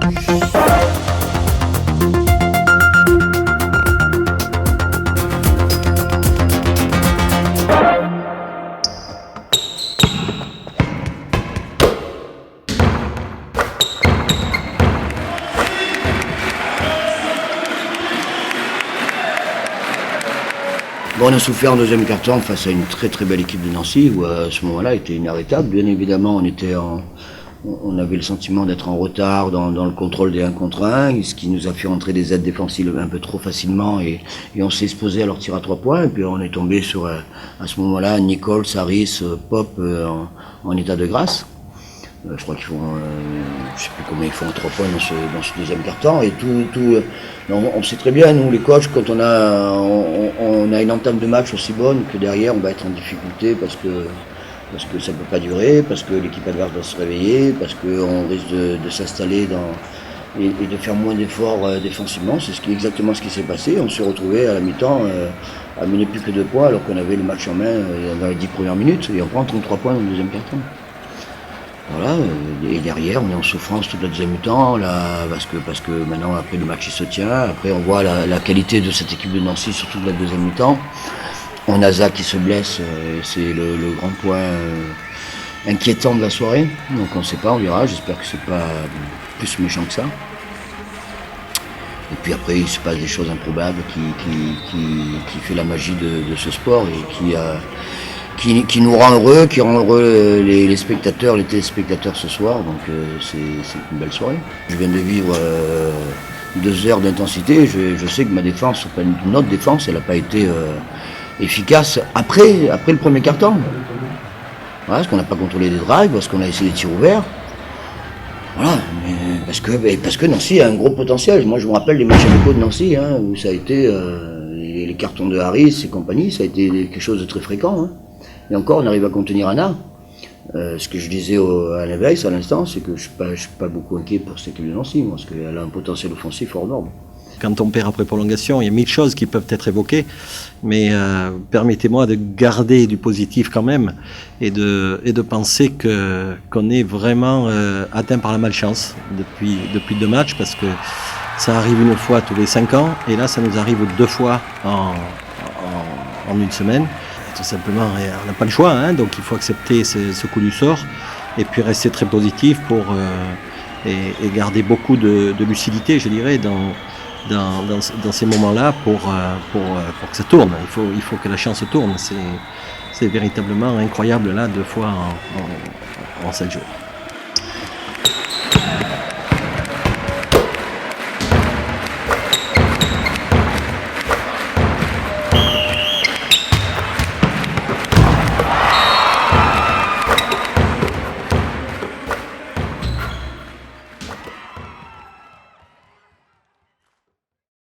Bon, on a souffert en deuxième quart-temps face à une très très belle équipe de Nancy où à ce moment-là était inarrêtable. Bien évidemment, on avait le sentiment d'être en retard dans le contrôle des 1 contre 1, ce qui nous a fait rentrer des aides défensives un peu trop facilement et on s'est exposé à leur tir à 3 points. Et puis on est tombé sur, à ce moment-là, Nichols, Harris, Pop en état de grâce. Je crois qu'ils font, je sais plus combien ils font 3 points dans ce deuxième quart-temps. Et on sait très bien, nous les coachs, quand on a une entame de match aussi bonne que derrière, on va être en difficulté parce que ça ne peut pas durer, parce que l'équipe adverse va se réveiller, parce qu'on risque de s'installer et de faire moins d'efforts défensivement. C'est exactement ce qui s'est passé. On s'est retrouvé à la mi-temps à mener plus que 2 points alors qu'on avait le match en main dans les 10 premières minutes et on prend 33 points dans le deuxième quart-temps. Voilà, et derrière on est en souffrance toute la deuxième mi-temps, là, parce que maintenant après le match il se tient, après on voit la qualité de cette équipe de Nancy sur toute la deuxième mi-temps. On a Zach qui se blesse, c'est le grand point inquiétant de la soirée, donc on ne sait pas, on verra, j'espère que c'est pas plus méchant que ça. Et puis après il se passe des choses improbables qui fait la magie de ce sport et qui nous rend heureux, qui rend heureux les spectateurs, les téléspectateurs ce soir, donc c'est une belle soirée. Je viens de vivre 2 heures d'intensité, je sais que ma défense, notre défense, elle n'a pas été efficace après le premier quart-temps. Voilà, parce qu'on n'a pas contrôlé des drives, parce qu'on a essayé des tirs ouverts. Voilà, mais parce que Nancy a un gros potentiel. Moi je me rappelle les matchs amicaux de Nancy, où ça a été les cartons de Harris et compagnie, ça a été quelque chose de très fréquent. Et encore, on arrive à contenir Anna. Ce que je disais à l'éveil, à l'instant, c'est que je suis pas beaucoup inquiet pour cette équipe de Nancy, parce qu'elle a un potentiel offensif hors norme. Quand on perd après prolongation, il y a 1000 choses qui peuvent être évoquées, mais permettez-moi de garder du positif quand même et de penser qu'on est vraiment atteint par la malchance depuis 2 matchs, parce que ça arrive une fois tous les 5 ans, et là ça nous arrive 2 fois en une semaine. Tout simplement, on n'a pas le choix, donc il faut accepter ce coup du sort et puis rester très positif et garder beaucoup de lucidité, je dirais, dans ces moments-là pour que ça tourne. Il faut que la chance tourne. C'est véritablement incroyable là 2 fois en 7 jours.